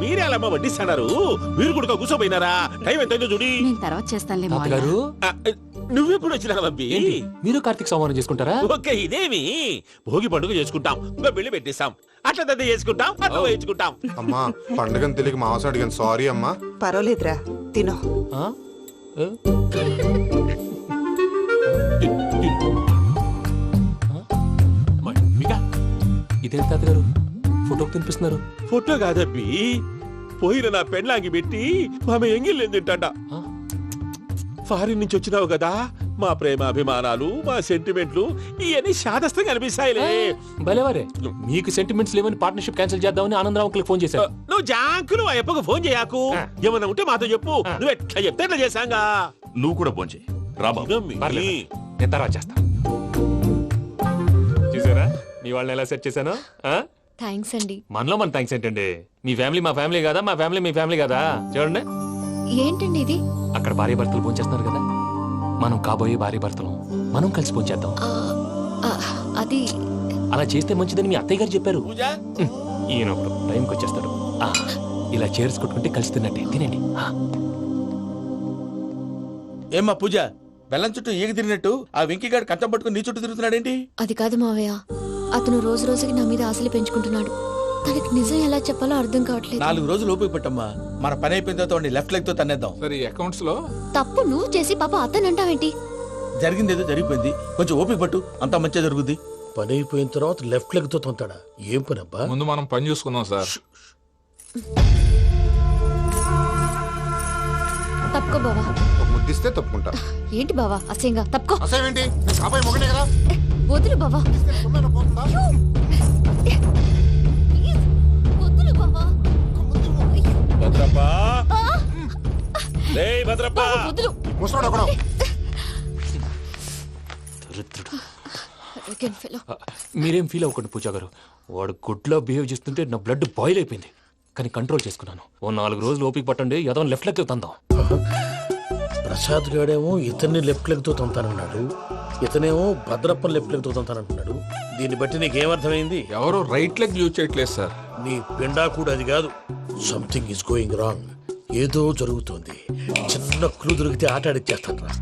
మీరే అలా వడ్డిస్తున్నారు. మీరు కూడా కూర్చోపోయినారా? టైం ఎంతైందో చూడి.
నేను తర్వాత చేస్తానులే
తాతగారు.
నువ్వెప్పుడు వచ్చినా బంబి?
మీరు కార్తీక్ సంహారం చేసుకుంటారా?
ఓకే, ఇదేమి భోగి పండుగ చేసుకుంటాం, ఇంకా పెళ్లి పెట్టేస్తాం, అట్లా దద్ద చేసుకుంటాం, అట్లా వేయించుకుంటాం.
అమ్మా పండుగని తెలియక మాంసం అడిగాను, సారీ అమ్మా.
పర్వాలేదురా, తినో.
ఇదేంటి తాతగారు ఫోటోకి తినిపిస్తున్నారు?
ఫోటో కాదబ్బి, పోయిన నా పెళ్ళాంగి పెట్టి ఆమె ఎంగిల్లేం తింటాడ. ఫారిన్ నుంచి వచ్చినావు కదా, మా ప్రేమ అభిమానాలు, మా సెంటిమెంట్లు ఇవన్నీ శాదస్తంగా అనిపిస్తాయిలే.
భలేవారే, మీకు సెంటిమెంట్స్ లేవని పార్ట్నర్షిప్ క్యాన్సిల్ చేద్దామని ఆనందరావు అంకుల్ ఫోన్ చేశారు.
నువ్వు జాంకులు ఆ అప్పకు ఫోన్ చేయకు. ఏమన్నా ఉంటే మాతో చెప్పు. నువ్వు ఎట్లా చెప్తే ఎట్లా చేశాంగా.
నువ్వు కూడా ఫోన్ చేయి.
నేను తర్వాత చేస్తా. చూసారా నీ వాళ్ళని ఎలా సెట్ చేశాను?
థ్యాంక్స్ అండి.
మనలో మన థ్యాంక్స్ ఏంటండి? మీ ఫ్యామిలీ మా ఫ్యామిలీ కదా, మా ఫ్యామిలీ మీ ఫ్యామిలీ కదా. చూడండి,
ఏంటండి ఇది?
అక్కడ భార్య భర్తలు భోంచేస్తున్నారు కదా, మనం కాబోయే భార్య భర్తలు మనం కలిసి భోంచేద్దాం.
అది
అలా చేస్తే మంచిదని మీ అత్తయ్య గారు చెప్పారు. ఈయన ఒకడు టైంకి వచ్చేస్తాడు. ఇలా చేర్స్ కొట్టుకుంటే కలిసి తిన్నట్టే. తినండి.
ఏమ్మా పూజ, బెల్లం చుట్టూ ఈగ తిరిగినట్టు ఆ వెంకీగాడు కంచం పట్టుకుని నీ చుట్టూ తిరుగుతున్నాడేంటి?
అది కాదు మావయ్య, అతను రోజు రోజుకి నా మీద ఆశలు పెంచుకుంటున్నాడు. తనకి నిజం ఎలా చెప్పాలో అర్థం కావట్లేదు.
4 రోజులు ఓపిక పట్టమ్మా, మన పని అయిపోయిన తర్వాత లెఫ్ట్ లెగ్ తో తన్నేద్దాం.
సరే, అకౌంట్స్ లో
తప్పు నువ్వు చేసి పాప అతను అంటావేంటి?
జరిగింది ఏదో జరిగిపోయింది, కొంచెం ఓపిక పట్టు, అంతా మంచిగా జరుగుద్ది.
పని అయిపోయిన తర్వాత లెఫ్ట్ లెగ్ తో తొంతాడా? ఏం పని అబ్బా?
ముందు మనం పని చూసుకుందాం సార్.
తప్పుకో బావా.
ముద్దిస్తే తప్పుకుంటా.
ఏంటి బావా అసహ్యంగా? తప్పుకో.
అసేమేంటి? కాబోయే మొగనే కదా.
వదులు బావా. వదులు బావా.
భద్రప్పా, రేయ్ భద్రప్పా,
వదులు.
ముసలోడు ఒకడు.
మీరేం ఫీల్ అవ్వకండి పూజా గారు. వాడు గుడ్లో బిహేవ్ చేస్తుంటే నా బ్లడ్ బాయిల్ అయిపోయింది, కానీ కంట్రోల్ చేసుకున్నాను. ఓ 4 రోజులు ఓపిక పట్టండి, ఏదో లెఫ్ట్ లెగ్ తందాం.
ప్రసాద్ గాడేమో ఇతన్ని లెఫ్ట్ లెగ్ తో తొంతానన్నాడు, ఇతనేమో భద్రప్పని లెఫ్ట్ లెగ్ తో తొంతానంటున్నాడు. దీన్ని బట్టి నీకేమర్థమైంది?
ఎవరు రైట్ లెగ్ యూజ్ చేయట్లేదు సార్.
నీ పిండా కూడా అది కాదు. Something is going wrong. ఏదో జరుగుతోంది. చిన్న క్లూ దొరికితే ఆట ఆడిచ్చేస్తాను రా.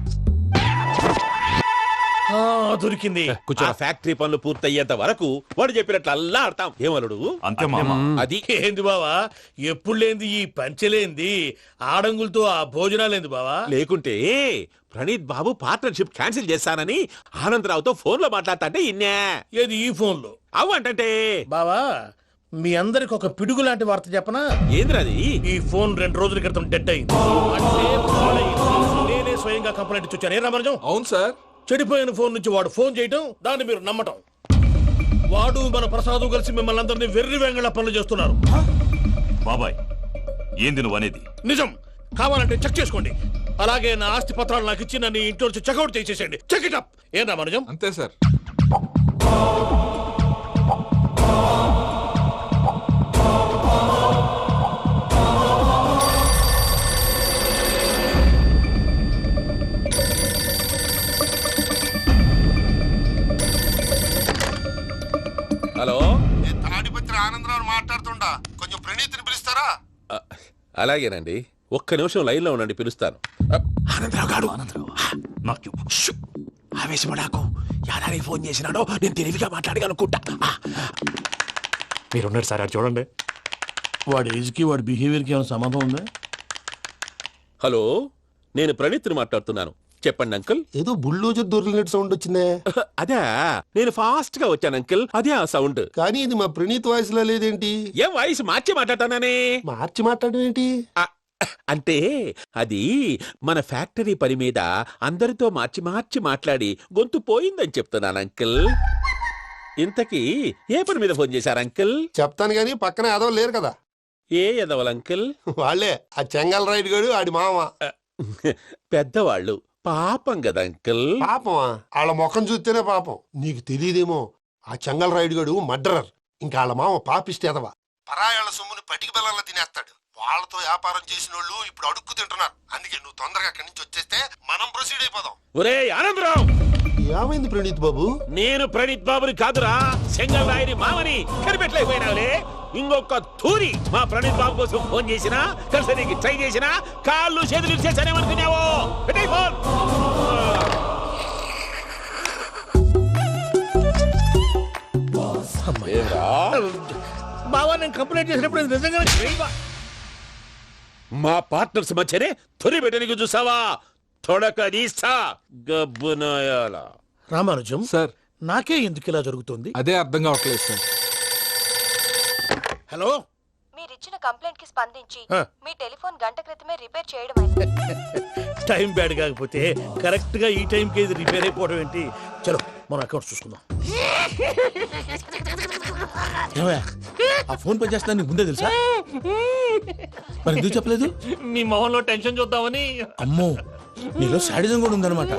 దొరికింది.
ఆ ఫ్యాక్టరీ పనులు పూర్తయ్యేంత వరకు వాడు చెప్పినట్లు అల్లా ఆడతాం. ఏమలుడు?
అంతే మామ.
అది
ఏంది బావా, ఎప్పుడు లేంది ఈ పంచలేంది, ఆడంగులతో ఆ భోజనాలేంది బావా?
లేకుంటే ప్రణీత్ బాబు పార్ట్నర్షిప్ క్యాన్సిల్ చేస్తానని ఆనందరావుతో ఫోన్ లో మాట్లాడతాంటే ఇన్నే.
ఏది ఈ ఫోన్ లో?
అవు అంటే
బావా, మీ అందరికి ఒక పిడుగు లాంటి వార్త చెప్పనా?
ఏంద్రది?
ఈ ఫోన్ 2 రోజుల క్రితం డెడ్ అయింది. అంటే పాడైంది. నేనే స్వయంగా కంప్లైంట్ ఇచ్చి వచ్చాను. ఏ రామరాజం?
అవును సార్.
చెడిపోయిన ఫోన్ నుంచి వాడు ఫోన్ చేయటం, దాన్ని మీరు నమ్మటం. వాడు మన ప్రసాదు కలిసి మిమ్మల్ని అందరినీ వెర్రి వెంగళ పనులు చేస్తున్నారు.
బాబాయ్, ఏంది నువ్వు అనేది?
నిజం. కావాలంటే చెక్ చేసుకోండి. అలాగే నా ఆస్తి పత్రాలు నాకు ఇచ్చి నన్ను ఇంట్లో నుంచి చెక్అౌట్ చేసేసండి. Check it up. ఏం రామరాజం?
అంతే సార్.
హలో,
తాడిపత్రి ఆనందరావు మాట్లాడుతుండా, కొంచెం ప్రణీతిని పిలుస్తారా?
అలాగేనండి, ఒక్క నిమిషం లైన్ లో ఉండండి, పిలుస్తాను.
ఆనందరావు గాడు.
నాకు
ఆవేశపడాకు. యాదానికి ఫోన్ చేసినాడో నేను తెలివిగా మాట్లాడగలనుకుంటా.
మీరున్నారు సార్, అది చూడండి.
వాడి ఏజ్కి వాడి బిహేవియర్కి ఏమైనా సంబంధం ఉందా?
హలో, నేను ప్రణీత్ని మాట్లాడుతున్నాను. చెప్పండి అంకుల్.
ఏదో బుల్డోజర్ దొరికినట్టు సౌండ్ వచ్చిందే.
అదే, నేను ఫాస్ట్ గా వచ్చాను అంకుల్, అదే ఆ సౌండ్.
కానీ ఇది మా ప్రణీత్ వాయిస్ లో లేదేంటి?
ఏం వాయిస్ మార్చి మాట్లాడతానే?
మార్చి మాట్లాడడం ఏంటి?
అంటే అది మన ఫ్యాక్టరీ పని మీద అందరితో మార్చి మార్చి మాట్లాడి గొంతు పోయిందని చెప్తున్నాను అంకుల్. ఇంతకీ ఏ పని మీద ఫోన్ చేశారు అంకుల్?
చెప్తాను గానీ పక్కన ఏదో లేరు కదా.
ఏ ఎదవలు అంకుల్?
వాళ్ళే, ఆ చెంగల్ రైడ్ గడు ఆడి మామ.
పెద్దవాళ్ళు, పాపం కదా అంకుల్.
పాపమా? వాళ్ళ ముఖం చూస్తేనే పాపం. నీకు తెలియదేమో, ఆ చెంగల్ రైడ్ గడు మర్డరర్. ఇంకా వాళ్ళ మామ పాపిస్తేదవా. పరాయాళ్ళ సొమ్ముని పటికి బెల్లంలో తినేస్తాడు. వాళ్ళతో వ్యాపారం చేసిన వాళ్ళు ఇప్పుడు అడుక్కు తింటున్నారు. అందుకే నువ్వు తొందరగా అక్కడి నుంచి వచ్చేస్తే మనం ప్రొసీడ్ అయిపోదాం.
ఒరే ఆనందరావు!
ఏమైంది ప్రణీత్ బాబు?
నేను ప్రణీత్ బాబుని కాదురా, సెంగల్ రాయని మామని. కనిపెట్టలేకపోయినావులే. ఇంకొక తూరి మా ప్రణీత్ బాబు కోసం ఫోన్ చేసినా, కలిసి నీకు ట్రై చేసినా, కాళ్ళు చేతులు చేశానేమనుకున్నావో. పెట్టేయ్ ఫోన్.
బావా, నేను కంప్లైంట్ చేసినప్పుడు ఇది నిజంగా
మా పార్ట్నర్స్ మధ్యనే తొలి పెట్టడానికి చూసావా? తొడక నీస్తా గబ్బునాయాల.
రామానుజం
సార్,
నాకే ఎందుకు ఇలా జరుగుతుంది?
అదే అర్థం కావట్లేదు సార్.
హలో,
మీరిచ్చిన కంప్లైంట్ కి స్పందించి మీ టెలిఫోన్ గంట క్రితమే రిపేర్ చేయడం
టైం బ్యాడ్ కాకపోతే కరెక్ట్ గా ఈ టైం కి ఇది రిపేర్ అయిపోవడం ఏంటి? చలో మన అకౌంట్ చూసుకుందాం.
ఆ ఫోన్ పని చేస్తున్నా నీకు ముందే తెలుసా? మరి ఎందుకు చెప్పలేదు?
మీ మొహంలో టెన్షన్ చూద్దామని.
అమ్మో, నీలో శాడిజం కూడా ఉందన్నమాట.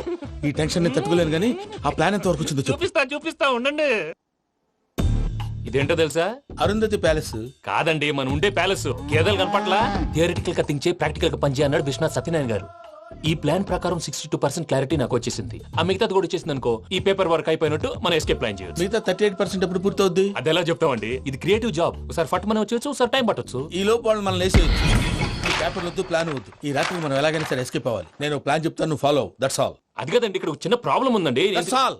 ఈ టెన్షన్ ని తట్టుకోలేను కానీ ఆ ప్లాన్ ఎంత వరకు వచ్చిందో చెప్పు.
చూపిస్తా ఉండండి. ఇదేంటో తెలుసా?
అరుంధతి ప్యాలెస్
కాదండి, మన ఉండే ప్యాలెస్. గేదెలు కనపట్లా? థియరిటికల్ గా థింక్ చేయి, ప్రాక్టికల్ గా పనిచేయి అన్నాడు విశ్వనాథ్ సత్యనారాయణ గారు. ఈ ప్లాన్ ప్రకారం 62% క్లారిటీ నాకు వచ్చేసింది. ఆ మిగతాది కూడా వచ్చేసింది అనుకో, ఈ పేపర్ వర్క్ అయిపోయినట్టు మనం ఎస్కేప్ ప్లాన్ చేయొచ్చు.
మిగతా 38% ఎప్పుడు పూర్తవుద్ది?
అది ఎలా చెప్తామండి, ఇది క్రియేటివ్ జాబ్. ఒకసారి ఫట్ మనం వచ్చేయచ్చు, ఒకసారి టైం పట్టొచ్చు.
ఈ లోపు వాళ్ళు మనం లేసేయచ్చు. ఈ పేపర్ వద్దు, ప్లాన్ వద్దు. ఈ రాత్రికి మనం ఎలాగైనా సరే ఎస్కేప్ అవ్వాలి. నేను ప్లాన్ చెప్తాను, నువ్వు ఫాలో. That's all.
అది కదండి, ఇక్కడ ఒక చిన్న ప్రాబ్లం ఉందండి.
That's all.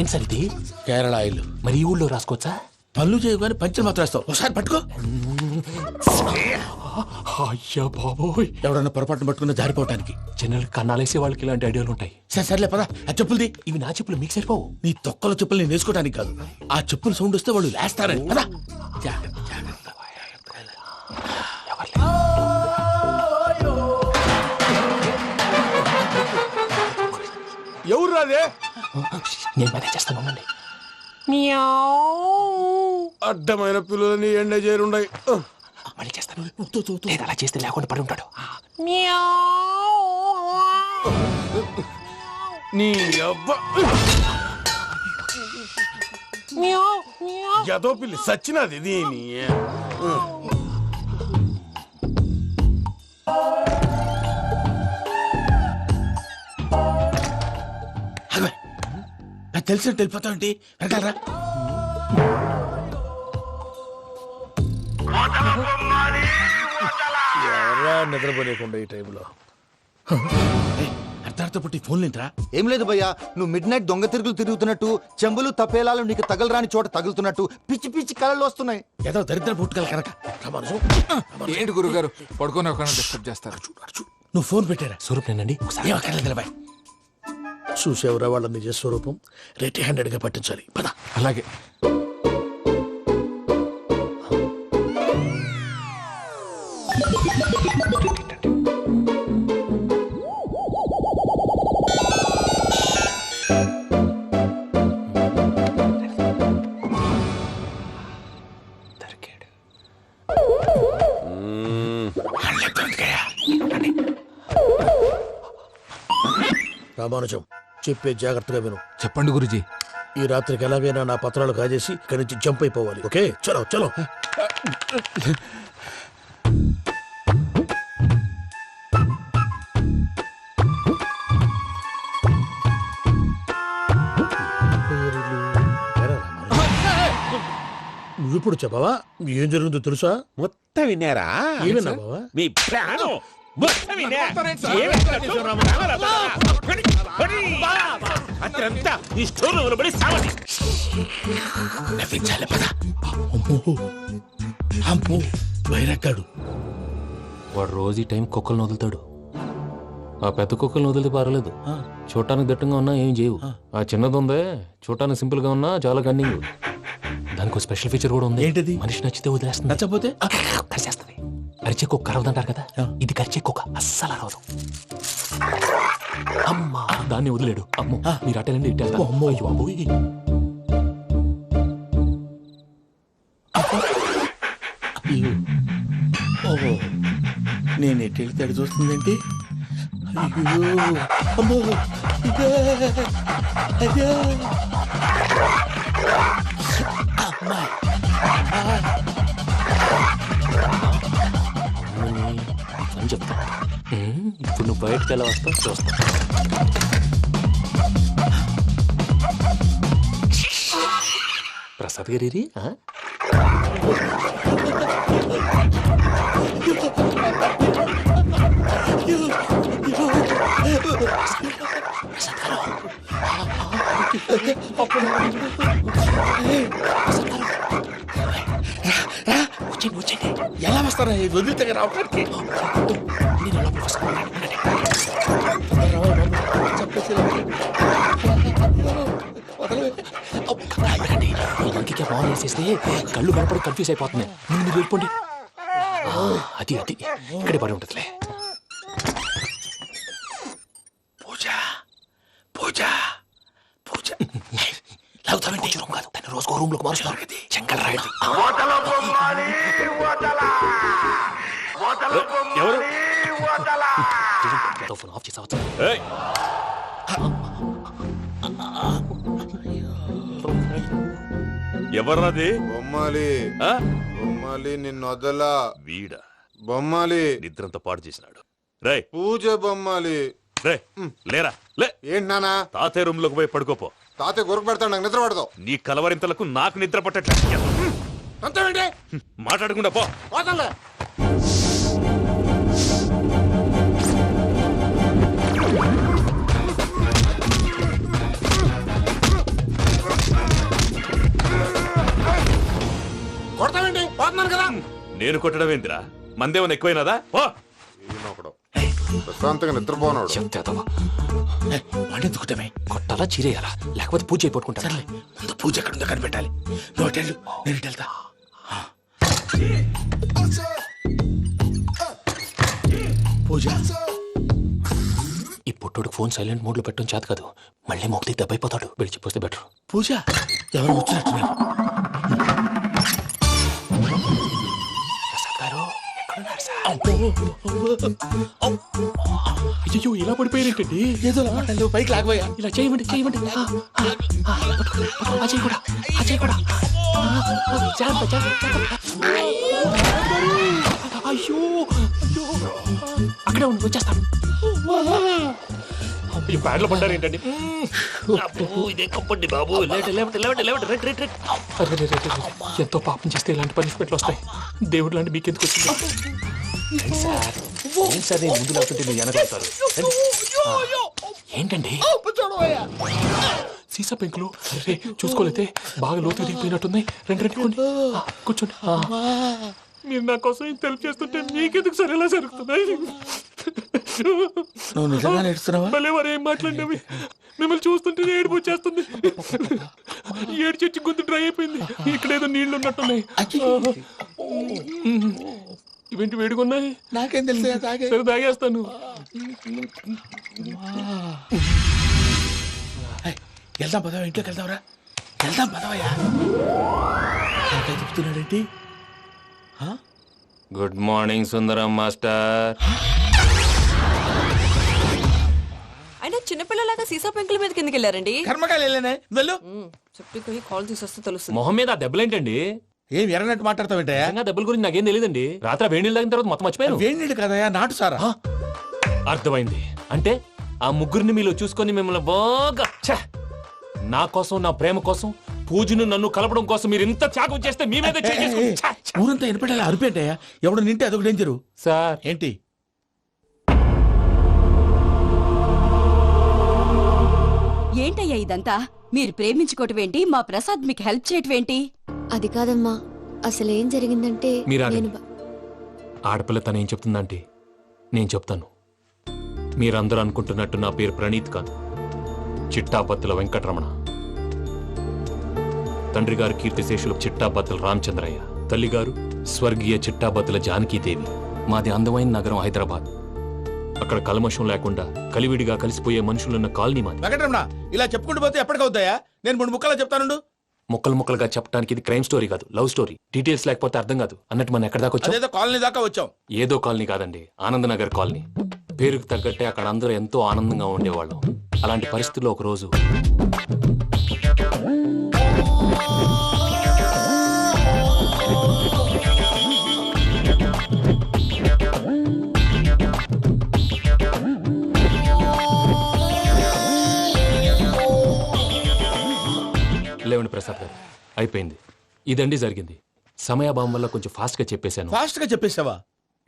ఏం సార్ ఇది?
కేరళ ఆయిల్.
మరి ఈ ఊళ్ళో రాసుకోవచ్చా?
పళ్ళు చేయగానే పంచలు మాత్రం వేస్తావు. ఒకసారి పట్టుకో.
అయ్యా బాబోయ్,
ఎవడన్నా పొరపాటున పట్టుకున్న జారిపోవటానికి.
జనరల్ కన్నాలేసే వాళ్ళకి ఇలాంటి ఐడియాలు ఉంటాయి.
సర్లే పదా, ఆ చెప్పులది.
ఇవి నా చెప్పులు, మీకు సరిపోవు.
నీ తొక్కల చెప్పులు నేను వేసుకోవడానికి కాదు, ఆ చెప్పులు సౌండ్ వస్తే వాళ్ళు లేస్తారని. పదా.
ఎవరు రాదే?
నేను మేనేజ్ చేస్తాను, ఉండండి.
అడ్డమైన పిల్లలని ఎండ చేరుండయి.
మళ్ళీ చేస్తాను. లేదు, అలా చేస్తే లేకుండా పడి ఉంటాడు.
నీ అబ్బా ఎదో పిల్లి సచ్చినది దీని.
తెలిసినట్టు వెళ్ళిపోతావంటి. వెనకాలరా.
ఎవరా నిద్రపోలేకుండా ఈ టైంలో?
అర్ధార్థ పుట్టి ఫోన్ లేంట్రా.
ఏం లేదు భయ్యా, నువ్వు మిడ్ నైట్ దొంగ తిరుగులు తిరుగుతున్నట్టు, చెంబులు తపేలాలు నీకు తగలరాని చోట తగులుతున్నట్టు పిచ్చి పిచ్చి కళలు వస్తున్నాయి.
ఏదో దరిద్ర పుట్టుకల కనుక.
ఏంటి గురుగారు పడుకొని ఒక డిస్టర్బ్ చేస్తారు?
నువ్వు ఫోన్ పెట్టారా?
స్వరూప్ నేనండి.
నిలబాయ్.
చూసేవరా వాళ్ళ నిజ స్వరూపం. రెట్టి హ్యాండెడ్ గా పట్టించాలి. పద.
అలాగే.
రామానుజం, చెప్పే జాగ్రత్తగా విను.
చెప్పండి గురుజీ.
ఈ రాత్రికి ఎలాగైనా నా పత్రాలు కాజేసి ఇక్కడి నుంచి జంప్ అయిపోవాలి. ఓకే, చలో చలో. నువ్విప్పుడు చెప్పవా ఏం జరుగుతుందో తెలుసా?
మొత్తం విన్నారా?
ఏమన్నా బావా?
మీ ప్రాణం మొత్తం విన్నా. అత్రంతా ఈ స్టోర్ రూమ్ లో పడి సావని.
నవ్వించాలి. పద. అమ్మో వైరక్కాడు.
వాడు రోజు ఈ టైం కుక్కలను వదులుతాడు. ఆ పెద్ద కుక్కలను వదిలితే పర్వాలేదు, చూడటానికి దట్టంగా ఉన్నా ఏం చేయవు. ఆ చిన్నది ఉందే, చూడటానికి సింపుల్ గా ఉన్నా చాలా కన్నింగ్. దానికి స్పెషల్ ఫీచర్ కూడా ఉంది.
ఏంటిది?
మనిషి నచ్చితే వదిలేస్తుంది,
నచ్చపోతే
కరిచేస్తుంది. అరిచే కుక్క అరవదంటారు కదా, ఇది కరిచే కుక్క అస్సలు అరవదు. అమ్మా, దాన్ని వదిలేడు. అమ్మో, మీరు అటెండి ఇటు వెళ్తారు. అమ్మో, అయ్యో బాబోయ్.
ఓహో, నేను ఎటు వెళ్తే అటు చూస్తుందేంటి? అయ్యో అమ్మో, ఇదే అయ్యో అమ్మా.
అని చెప్తా. ఇప్పుడు నువ్వు బయటకు ఎలా వస్తావు చూస్తా. ప్రసాద్ గారి
వచ్చండి. ఎలా వస్తారా? వదిలితే రావడానికి
ఇంకే బాగా వేసేస్తే కళ్ళు కనపడి కన్ఫ్యూజ్ అయిపోతున్నాయి. మీరు వెళ్ళిపోండి. అది అది ఇక్కడే పడి ఉంటుందిలే.
పూజ పూజ పూజ లాగుతామంటే
రూమ్ కాదు, దాన్ని రోజుకో రూమ్ లోకి మారుస్తున్నారు. చెంగల్ రాయుడు
ఎవరు?
ఫోన్ ఆఫ్ చేసావచ్చు.
ఎవర్రాది?
బొమ్మాలి
ఆ?
బొమ్మాలి నిన్ను వదలా.
వీడా
బొమ్మాలి
నిద్రంతా పాడు చేసినాడు. రే
పూజ బొమ్మాలి.
రే లేరా లే.
ఏంటి నానా?
తాతయ్య రూమ్ లోకి పోయి పడుకోపో.
తాతయ్య గురకు పెడతాడు, నాకు నిద్ర పడతావు.
నీ కలవరింతలకు నాకు నిద్ర పట్టట్లేదు.
అంతేంటి?
మాట్లాడకుండా పో.
పోతాలే. కొడతావేంటి? పోతున్నాను కదా.
నేను కొట్టడం ఏంటిరా? మందేమన్నా ఎక్కువైనదా? పో.
ఈయనొకడు ప్రశాంతంగా నిద్రపోనాడు.
వాడెందుకుంటామే?
కొట్టాలా చీరేయాలా లేకపోతే పూజ అయిపోట్టుకుంటా.
సర్లే, ముందు పూజ ఎక్కడుందో కనిపెట్టాలి. నువ్వు అటెళ్ళు, నేను ఇటు వెళ్తా. పూజ
ఈ పుట్టోడు ఫోన్ సైలెంట్ మోడ్ లో పెట్టడం చేత కాదు. మళ్ళీ మొక్కి దెబ్బైపోతాడు. వెళ్ళి చెప్పొస్తే బెటర్.
పూజ ఎవరు వచ్చినట్టున్నారు?
ప్రసాద్ గారు ఎక్కడున్నారు సార్? అయ్యో ఇలా పడిపోయారేంటండి?
ఏదో పైకి లాగబోయా.
ఇలా చేయమండి చేయమండి. అజయ్ కూడా అజయ్ కూడా జాగ్రత్త జాగ్రత్త. అయ్యో అయ్యో అక్కడే ఉండి వచ్చేస్తాను. ఈ బ్యాడ్ లో పడ్డారు ఏంటండి? ఇదే కప్పండి బాబు. ఎంతో పాపం చేస్తే ఇలాంటి పనిష్మెంట్లు వస్తాయి. దేవుడు లాంటి మీకెందుకు వచ్చింది? సార్ నేను ముందు లేకుంటే మీరు వెనకాడతారు. ఏంటండి సీసా పెంకులు? అరే చూసుకోలేతే బాగా లోతు దిగిపోయినట్టున్నాయి. రెండు రెండు కూర్చోండి. మీరు నా కోసం ఇంత హెల్ప్ చేస్తుంటే మీకెందుకు సరే ఎలా జరుగుతున్నాయి?
నువ్వు నిజంగా నేర్చుతున్నావా?
మళ్ళీ వారు ఏం మాట్లాడినవి? మిమ్మల్ని చూస్తుంటే ఏడుపు వచ్చేస్తుంది. ఏడు చెట్టు గొంతు డ్రై అయిపోయింది. ఇక్కడ ఏదో నీళ్లు ఉన్నట్టున్నాయి. ఇవేంటి వేడుకున్నాయి?
నాకేం తెలుసు?
సరే తాగేస్తాను.
వెళ్దాం పదవా, ఇంట్లోకి వెళ్దాంరా. వెళ్దాం పదవయ్యా. చెప్తున్నాడేంటి?
గుడ్ మార్నింగ్ సుందరం మాస్టర్.
అయినా చిన్నపిల్లలాగా సీసా పెంకుల మీద కిందకి వెళ్ళారండి.
కర్మకాయలు వెళ్ళానే, వెళ్ళు.
చెప్పుకొని కాల్ తీసేస్తే తెలుస్తుంది.
మొహం మీద ఆ దెబ్బలేంటండి?
ఏం ఎర్రనట్టు మాట్లాడతావేంటయ్యా?
దెబ్బల గురించి నాకేం తెలియదండి. రాత్రి వేడి నీళ్ళు తాగిన తర్వాత మొత్తం మర్చిపోయాను.
వేడి నీళ్ళు కదయ్యా, నాటు సారా.
అర్థమైంది. అంటే ఆ ముగ్గురిని మీలో చూసుకొని మిమ్మల్ని బాగా నా కోసం, నా ప్రేమ కోసం, పూజను నన్ను కలపడం కోసం మీరు ఇంత త్యాగం చేస్తే మీ మీద
ఊరంతా వినపడేలా అరిపేంటయ్యా. ఎవడు నింటే అదొక డేంజరు.
సార్
ఏంటి?
ఏంటయ్యా ఇదంతా? మీరు ప్రేమించుకోవటం ఏంటి? మా ప్రసాద్ మీకు హెల్ప్ చేయటం ఏంటి?
అది కాదమ్మా, అసలు ఏం జరిగిందంటే
మీరు
నేను
ఆడపిల్ల తను ఏం చెప్తుందంటే నేను చెప్తాను. మీరందరూ అనుకుంటున్నట్టు నా పేరు ప్రణీత్ కాదు, చిట్టాపత్తుల వెంకటరమణ. తండ్రి గారు కీర్తిశేషులు చిట్టాపత్తుల రామచంద్రయ్య, తల్లిగారు స్వర్గీయ చిట్టాపత్తుల జానకీదేవి. మాది అందమైన నగరం హైదరాబాద్. అక్కడ కల్మషం లేకుండా కలివిడిగా కలిసిపోయే మనుషులున్న కాలనీ మాది.
వెంకటరమణ, ఇలా చెప్పుకుంటూ పోతే ఎప్పటికవుతాయా? నేను 3 ముక్కలా చెప్తానుండు.
ముక్కలు ముక్కలుగా చెప్పడానికి ఇది క్రైమ్ స్టోరీ కాదు, లవ్ స్టోరీ. డీటెయిల్స్ లేకపోతే అర్థం కాదు. అన్నట్టు మనం ఎక్కడ దాకా వచ్చాం?
అదేదో కాలనీ దాకా వచ్చాం.
ఏదో కాలనీ కాదండి, ఆనందనగర్ కాలనీ. పేరుకు తగ్గట్టే అక్కడ అందరూ ఎంతో ఆనందంగా ఉండేవాళ్ళం. అలాంటి పరిస్థితుల్లో ఒక రోజు లేవండి ప్రసాద్ గారు, అయిపోయింది. ఇదండి జరిగింది. సమయాభావం వల్ల కొంచెం ఫాస్ట్ గా చెప్పేశాను.
ఫాస్ట్ గా చెప్పేసావా?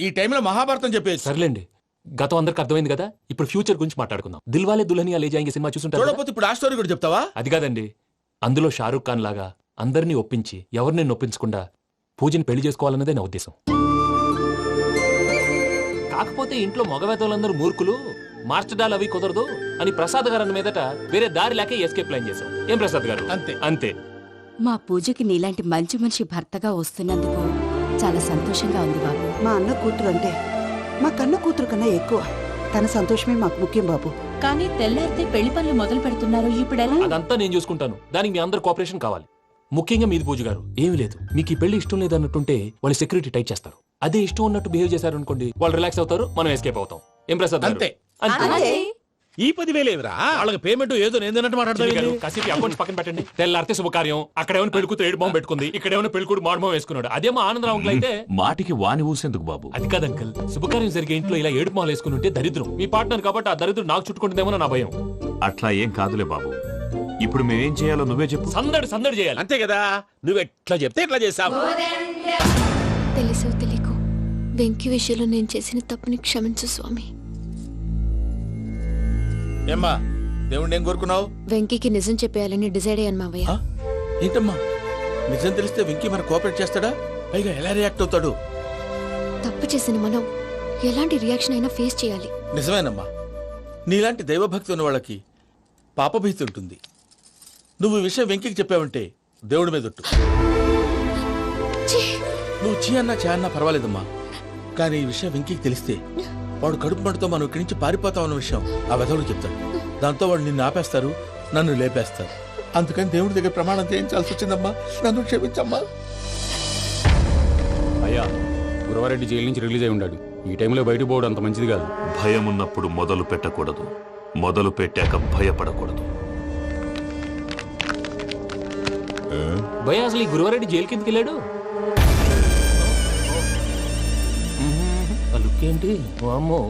ఈ టైంలో మహాభారతం చెప్పేసి.
సర్లేండి, గతం అందరికి అర్థమైంది కదా. ఇప్పుడు ఫ్యూచర్ గురించి మాట్లాడుకుందాం. దిల్వాలే దుల్హనియా లే జాయేంగే సినిమా చూసుంటారు.
చూడకపోతే ఇప్పుడు ఆ స్టోరీ కూడా చెప్తావా?
అది కాదండి, అందులో షారూక్ ఖాన్ లాగా అందరినీ ఒప్పించి ఎవరిని నొప్పించకుండా పూజని పెళ్లి చేసుకోవాలన్నదే నా ఉద్దేశం. కాకపోతే ఇంట్లో మగవేతలందరూ మూర్ఖులు, మార్చడాలు అవి కుదరదు అని ప్రసాద్ గారు అన్న మీదట వేరే దారి లేక ఎస్కేప్ ప్లాన్ చేశాం. ఏం ప్రసాద్ గారు? అంతే అంతే.
మా పూజకి నీలాంటి మంచి మనిషి భర్తగా వస్తున్నందుకు చాలా సంతోషంగా ఉంది బాబు.
మా అన్న కూతురు అంటే మా కన్న కూతురు కన్నా ఎక్కువ. తన సంతోషమే మాకు ముఖ్యం బాబు.
కానీ తెల్లారితే పెళ్లి పనులు మొదలు పెడుతున్నారు, ఇప్పుడెలా?
అదంతా నేను చూసుకుంటాను. దానికి మీ అందరు కోఆపరేషన్ కావాలి. ముఖ్యంగా మీది పూజ గారు. ఏమీ లేదు, మీకు ఈ పెళ్లి ఇష్టం లేదన్నట్టుంటే వాళ్ళు సెక్యూరిటీ టైట్ చేస్తారు. అదే ఇష్టం ఉన్నట్టు బిహేవ్ చేశారు అనుకోండి, వాళ్ళు రిలాక్స్ అవుతారు, మనం ఎస్కేప్ అవుతాం. ఏం ప్రసాద్ గారు?
అంతే.
అంతే.
ఈ 10,000 ఏమిరా?
వాళ్ళకి పేమెంట్ ఏదో నేందన్నట్టు
చిన్ని గారు,
మాట్లాడతావు
కాసేపు అకౌంట్స్ పక్కన పెట్టండి. తెల్లారితే శుభకార్యం. అక్కడేమో పెళ్ళికూతురు ఏడు బాంబు పెట్టుకుంది, ఇక్కడేమో పెళ్ళికూడు మాడు బాంబు వేసుకున్నాడు. అదేమో ఆనందరావు అంకుల్ అయితే
మాటికి వాని ఊసేందుకు బాబు?
అది కాదు అంకుల్, శుభకార్యం జరిగే ఇంట్లో ఇలా ఏడు మాలు వేసుకుని ఉంటే దరిద్రం. మీ పార్ట్నర్ కాబట్టి ఆ దరిద్రం నాకు చుట్టుకుంటుందేమో నా భయం.
అట్లా ఏం కాదులే బాబు. ఇప్పుడు మేమేం చేయాలో నువ్వే చెప్పు.
సందడి సందడి చేయాలి.
అంతే కదా, నువ్వు ఎట్లా చెప్తే ఎట్లా చేసావు.
తెలుసో తెలియకో వెంకీ విషయంలో నేను చేసిన తప్పుని క్షమించు స్వామి.
ఏమ్మా దేవుణ్ణి ఏం కోరుకున్నావు?
వెంకీకి నిజం చెప్పేయాలని డిసైడ్ అయ్యాను మావయ్య.
ఏంటమ్మా నిజం తెలిస్తే వెంకీ మన కోఆపరేట్ చేస్తాడా? పైగా ఎలా రియాక్ట్ అవుతాడు?
తప్పు చేసిన మనం ఎలాంటి రియాక్షన్ అయినా ఫేస్ చేయాలి.
నిజమేనమ్మా, నీలాంటి దైవభక్తి ఉన్న వాళ్ళకి పాపభీతి ఉంటుంది. నువ్వు ఈ విషయం వెంకీకి చెప్పావంటే దేవుడి మీద ఒట్టు. నువ్వు చీ అన్నా చే అన్నా పర్వాలేదమ్మా, కానీ ఈ విషయం వెంకీకి తెలిస్తే వాడు కడుపు మంటతో మనం ఇక్కడి నుంచి పారిపోతామన్న విషయం ఆ వెధవుడు చెప్తాడు. దాంతో వాడు నిన్ను ఆపేస్తారు, నన్ను లేపేస్తారు. అందుకని దేవుడి దగ్గర ప్రమాణం చేయించాల్సి వచ్చిందమ్మా, నన్ను క్షమించమ్మా.
అయ్యా, గురవారెడ్డి జైలు నుంచి రిలీజ్ అయి ఉన్నాడు. ఈ టైంలో బయటకు పోవడం అంత మంచిది కాదు.
భయం ఉన్నప్పుడు మొదలు పెట్టకూడదు, మొదలు పెట్టాక భయపడకూడదు.
భయ అసలు ఈ గురువారెడ్డి జైలు కిందకి వెళ్ళాడు. ఆ లుక్ ఏంటి? వామ్మో.